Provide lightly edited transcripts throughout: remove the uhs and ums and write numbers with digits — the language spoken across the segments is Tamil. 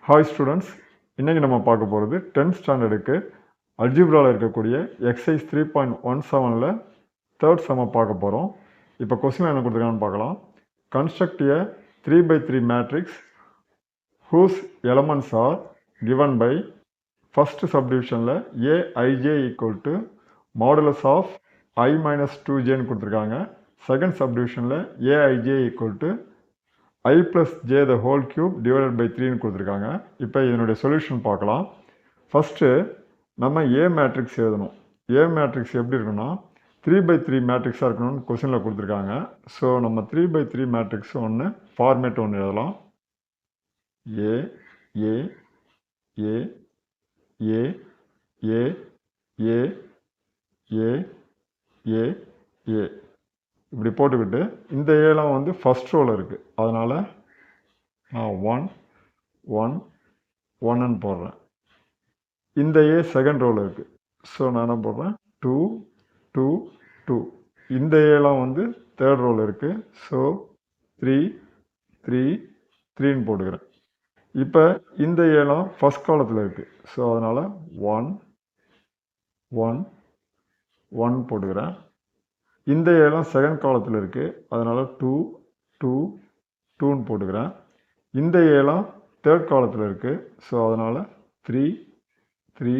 ஹாய் ஸ்டூடெண்ட்ஸ், இன்றைக்கி நம்ம பார்க்க போகிறது 10th ஸ்டாண்டர்டுக்கு அல்ஜிப்ராவில் இருக்கக்கூடிய எக்ஸசைஸ் 3.17ல் தேர்ட் சம்மை பார்க்க போகிறோம். இப்போ கொஸ்டின் என்ன கொடுத்துருக்காங்கன்னு பார்க்கலாம். Construct a 3x3 matrix whose elements are given by first சப்டிவிஷனில் a i j equal to modulus of i minus 2ஜேன்னு கொடுத்துருக்காங்க. செகண்ட் சப்டிவிஷனில் a i j equal to I plus j the whole cube divided by 3ன்னு கொடுத்துருக்காங்க. இப்போ இதனுடைய சொல்யூஷன் பார்க்கலாம். ஃபஸ்ட்டு நம்ம ஏ மேட்ரிக்ஸ் எழுதணும். ஏ மேட்ரிக்ஸ் எப்படி இருக்குன்னா 3x3 மேட்ரிக்ஸாக இருக்கணும்னு கொஸ்டினில் கொடுத்துருக்காங்க. ஸோ நம்ம 3x3 மேட்ரிக்ஸ் ஒன்று ஃபார்மேட் ஒன்று எழுதலாம். ஏ ஏ ஏ ஏ ஏ ஏ ஏ ஏ ஏ இப்படி போட்டுக்கிட்டு இந்த ஏலாம் வந்து ஃபஸ்ட் ரோவில் இருக்குது. அதனால் நான் 1 1 1ன்னு போடுறேன். இந்த ஏ செகண்ட் ரோவில் இருக்குது. ஸோ நான் என்ன போடுறேன் 2 2 2. இந்த ஏலாம் வந்து தேர்ட் ரோவில் இருக்குது. ஸோ 3 3 3ன்னு போட்டுக்கிறேன். இப்போ இந்த ஏலாம் ஃபஸ்ட் காலத்தில் இருக்குது. ஸோ அதனால் 1 1 1 போட்டுக்கிறேன். இந்த ஏலாம் செகண்ட் காலத்தில் இருக்குது. அதனால் 2 2 2ன்னு போட்டுக்கிறேன். இந்த ஏலாம் தேர்ட் காலத்தில் இருக்குது. ஸோ அதனால் 3 3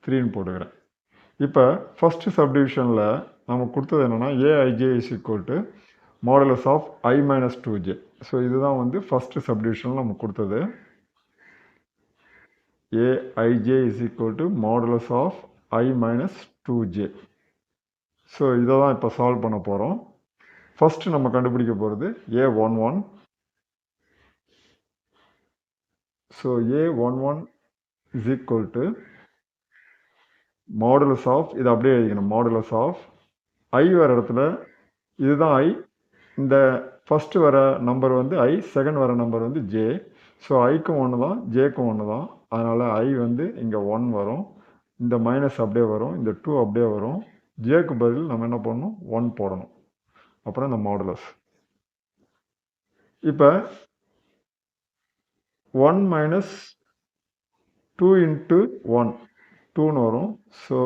3ன்னு போட்டுக்கிறேன். இப்போ ஃபஸ்ட்டு சப்டிவிஷனில் நம்ம கொடுத்தது என்னென்னா a i j is equal to modulus of i minus 2ஜே. ஸோ இதுதான் வந்து ஃபஸ்ட்டு சப்டிவிஷனில் நம்ம கொடுத்தது. A i j is equal to modulus of i minus 2ஜே. ஸோ இதை தான் இப்போ சால்வ் பண்ண போகிறோம். ஃபஸ்ட்டு நம்ம கண்டுபிடிக்க போகிறது A11. So A11 is equal to modulus of, இது அப்படியே எழுதிக்கணும், மாடுலஸ் ஆஃப் ஐ வர இடத்துல இதுதான் ஐ, இந்த ஃபஸ்ட்டு வர நம்பர் வந்து ஐ, செகண்ட் வர நம்பர் வந்து ஜே. ஸோ ஐக்கும் ஒன்று தான், ஜேக்கும் ஒன்று தான். அதனால் ஐ வந்து இங்கே 1 வரும், இந்த மைனஸ் அப்படியே வரும், இந்த 2 அப்படியே வரும். ஜேக்கு பதில் நம்ம என்ன பண்ணணும் 1 போடணும். அப்புறம் இந்த மாடுலஸ். இப்போ 1 மைனஸ் 2 இன்ட்டு 1 2ன்னு வரும். ஸோ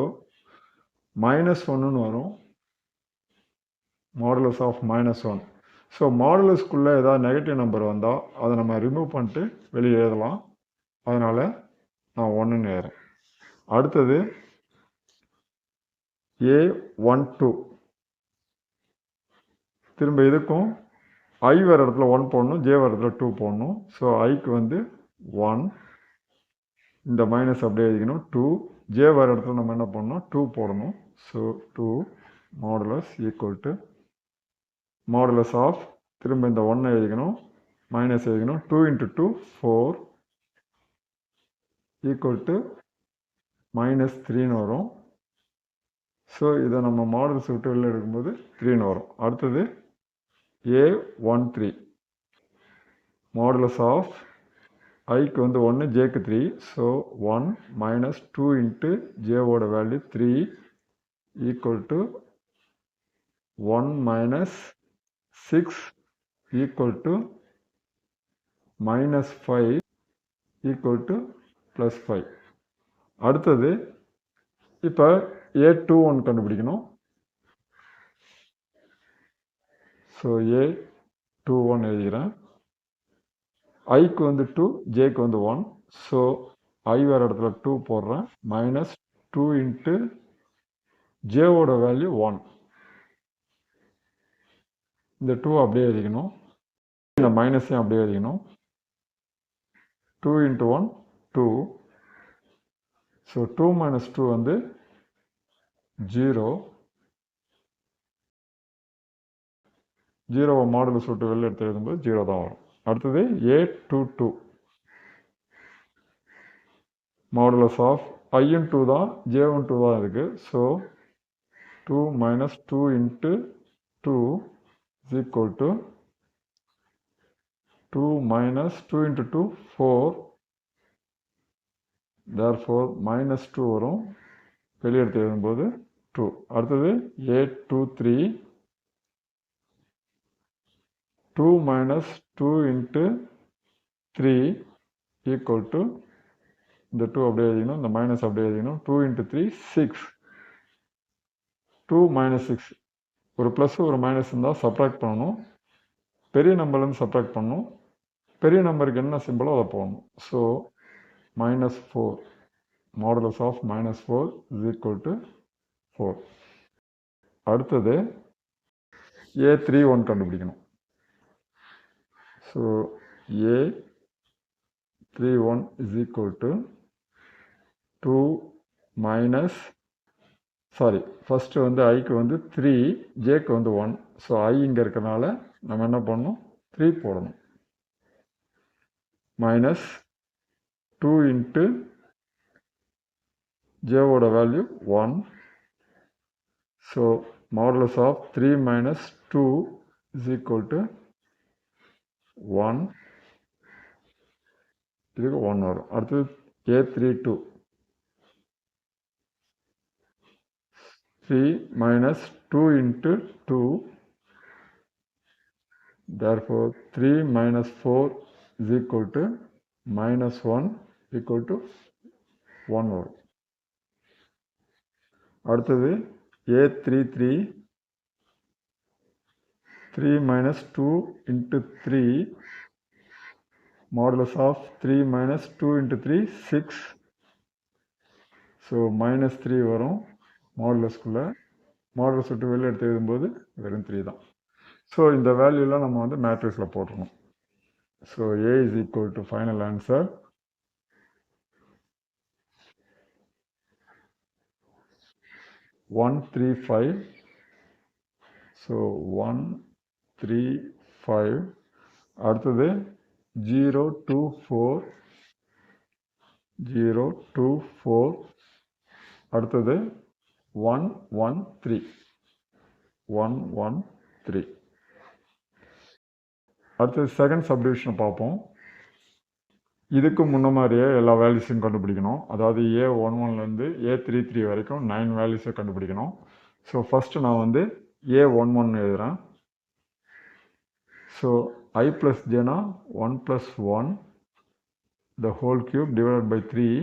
மைனஸ் 1ன்னு வரும், மாடுலஸ் ஆஃப் மைனஸ் 1. ஸோ மாடுலஸ்க்குள்ளே ஏதாவது நெகட்டிவ் நம்பர் வந்தால் அதை நம்ம ரிமூவ் பண்ணிட்டு வெளியே எழுதலாம். அதனால் நான் 1ன்னு எழுதுறேன். அடுத்தது A12. திரும்ப இதுக்கும் ஐ வர இடத்துல 1 போடணும், ஜே வர இடத்துல 2 போடணும். ஸோ ஐக்கு வந்து 1, இந்த மைனஸ் அப்படியே எழுதிக்கணும், 2. ஜே வர இடத்துல நம்ம என்ன பண்ணணும் 2 போடணும். So 2 modulus equal to modulus of, திரும்ப இந்த 1 எழுதிக்கணும், மைனஸ் எழுதிக்கணும், 2 இன்ட்டு 2 4 ஈக்குவல் டு மைனஸ் 3ன்னு வரும். ஸோ இதை நம்ம மாடுலஸ் விட்டு வெளில எடுக்கும்போது 3ன்னு வரும். அடுத்தது A13. மாடுலஸ் ஆஃப் ஐக்கு வந்து 1, ஜேக்கு 3. ஸோ 1 மைனஸ் 2 இன்ட்டு ஜேவோட value 3 equal to 1 minus 6 equal to minus 5 equal to plus 5. அடுத்தது இப்போ A21 கண்டுபிடிக்கணும். ஸோ A21 எழுதிக்கிறேன். ஐக்கு வந்து 2, ஜேக்கு வந்து 1. ஸோ ஐ வர இடத்துல 2 போடுறேன், மைனஸ் 2 இன்ட்டு ஜேவோட வேல்யூ 1. இந்த 2 அப்படியே எழுதிக்கணும், இந்த மைனஸையும் அப்படியே எழுதிக்கணும். 2 இன்ட்டு 1 2. ஸோ 2 மைனஸ் 2 வந்து 0. 0வை மாடுலஸ் விட்டு வெளில எடுத்து எழுதும்போது 0 தான் வரும். அடுத்தது A22. மாடுலஸ் ஆஃப் ஐயும் 2 தான், ஜேவும் 2 தான் இருக்குது. So 2 minus 2 into 2 is equal to 2 minus 2 into 2 4. therefore minus 2 வரும், வெளியே எடுத்து எழுதும்போது 2. அடுத்தது A23. 2 minus 2 into 3 equal to இந்த 2 அப்படியே எழுதிக்கணும், இந்த மைனஸ் அப்படியே எழுதிக்கணும். 2 × 3 6. 2 - 6. ஒரு ப்ளஸ் ஒரு மைனஸ் இருந்தால் சப்ராக்ட் பண்ணணும். பெரிய நம்பர்லேருந்து சப்ராக்ட் பண்ணணும். பெரிய நம்பருக்கு என்ன சிம்பிளோ அதை போடணும். So -4. Modulus of -4 is equal to 4. அடுத்தது A31 கண்டுபிடிக்கணும். So A31 is equal to 2 minus, sorry, first வந்து ஐக்கு வந்து 3, ஜேக்கு வந்து 1. ஸோ ஐ இங்கே இருக்கிறனால நம்ம என்ன பண்ணணும், 3 போடணும். மைனஸ் 2 இன்ட்டு ஜேவோட value 1. So modulus of 3 - 2 is equal to 1. இதுக்கு 1 வரும். அடுத்தது A32. 3 - 2 × 2. Therefore 3 - 4 is equal to -1 equal to 1 வரும். அடுத்தது A33. 3 - 2 × 3. Modulus of 3 - 2 × 3 6. ஸோ -3 வரும் மாடுலஸ்குள்ளே. மாடுலஸ் விட்டு வெளியே எடுத்து எழுதும்போது வெறும் 3 தான். ஸோ இந்த வேல்யூலாம் நம்ம வந்து மேட்ரிக்ஸில் போட்டுருணும். So A is equal to final answer 135. So 135. அடுத்தது 024. 024. அடுத்தது 113. 113. அடுத்தது செகண்ட் சப்டிவிஷனை பார்ப்போம். இதுக்கு முன்ன மாதிரியே எல்லா வேல்யூஸையும் கண்டுபிடிக்கணும். அதாவது A11லேருந்து A33 வரைக்கும் 9 வேல்யூஸை கண்டுபிடிக்கணும். ஸோ ஃபஸ்ட்டு நான் வந்து A11 எழுதுகிறேன். So I + Jனா 1 + 1 the whole cube divided by 3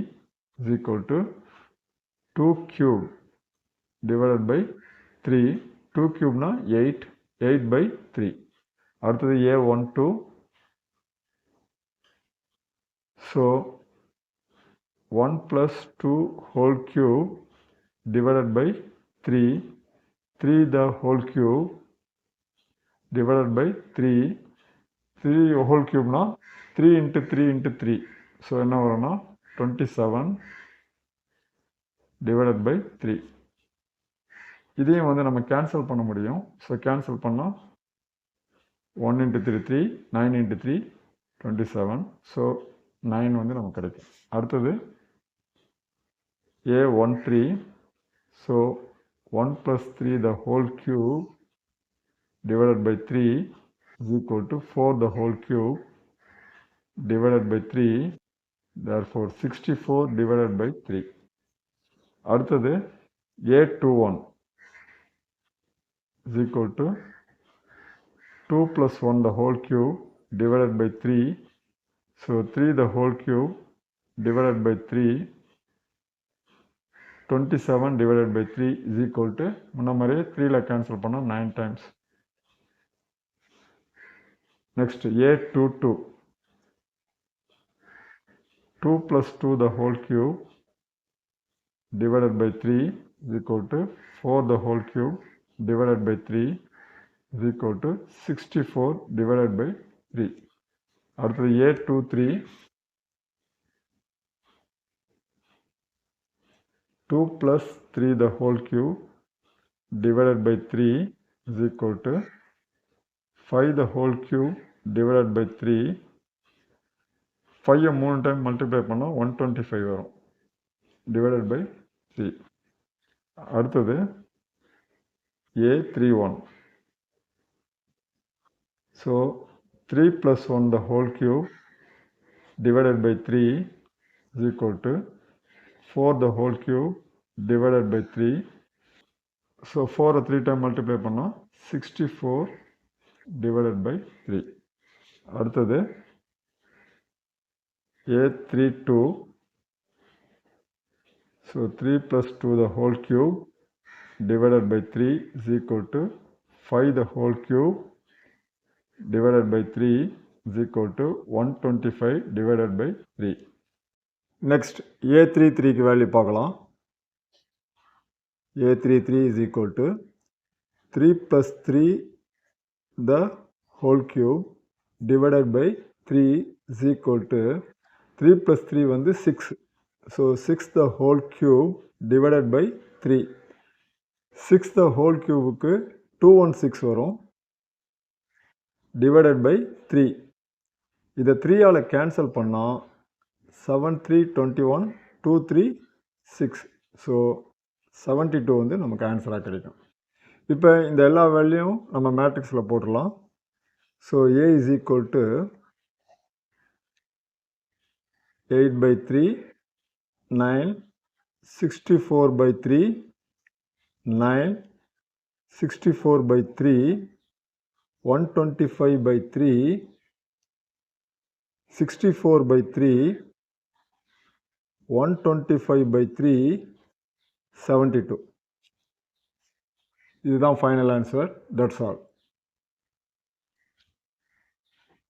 is equal to 2 cube divided by 3. 2 cubeனா 8. 8/3. அடுத்தது A12. So 1 + 2 whole cube divided by 3. 3 the whole cube divided by 3. 3 whole cubeனா 3 × 3 × 3. So என்ன வரும்னா 27 divided by 3. இதையும் வந்து நம்ம கேன்சல் பண்ண முடியும். ஸோ கேன்சல் பண்ணால் 1 × 3 3, 9 × 3 27. ஸோ 9 வந்து நமக்கு கிடைக்கும். அடுத்தது A13. So 1 + 3 the whole cube divided by 3 is equal to 4 the whole cube divided by 3. Therefore 64 divided by 3. அடுத்தது A21 is equal to 2 + 1 the whole cube divided by 3. So 3 the whole cube divided by 3. 27 divided by 3 is equal to, முன்ன மாதிரியே 3ல கேன்சல் பண்ணால் 9 times. Next A22. 2 + 2 the whole cube divided by 3 is equal to 4 the whole cube divided by 3 is equal to 64 divided by 3. அடுத்தது A23. 2 + 3 the whole cube divided by 3 is equal to 5 the whole cube divided by 3. 5 3 time multiply பண்ணால் 125 வரும் divided by 3. அடுத்தது A31. So 3 + 1 the whole cube divided by 3 is equal to 4 the whole cube divided by 3. So 4 3 time multiply பண்ணால் 64 divided by 3. அடுத்தது A32. So 3 plus 2 the whole cube divided by 3 is equal to 5 the whole cube divided by 3 is equal to 125 divided by 3. Next A33 க்கு வேல்யூ பார்க்கலாம். A33 is equal to 3 plus 3 the whole cube divided by 3 is equal to 3 plus 3 வந்து 6. So 6 the whole cube divided by 3. 6 the whole cubeக்கு 216 வரும் divided by 3. இதை 3 ஆல கேன்சல் பண்ணால் 7 3 21 2 3 6. ஸோ 72 வந்து நமக்கு ஆன்சராக கிடைக்கும். இப்போ இந்த எல்லா வேல்யூயும் நம்ம மேட்ரிக்ஸில் போட்டுடலாம். So A is equal to 8 by 3 9 64 by 3 9 64 by 3 125 by 3 64 by 3 125 by 3 72. இதுதான் ஃபைனல் ஆன்சர். That's all.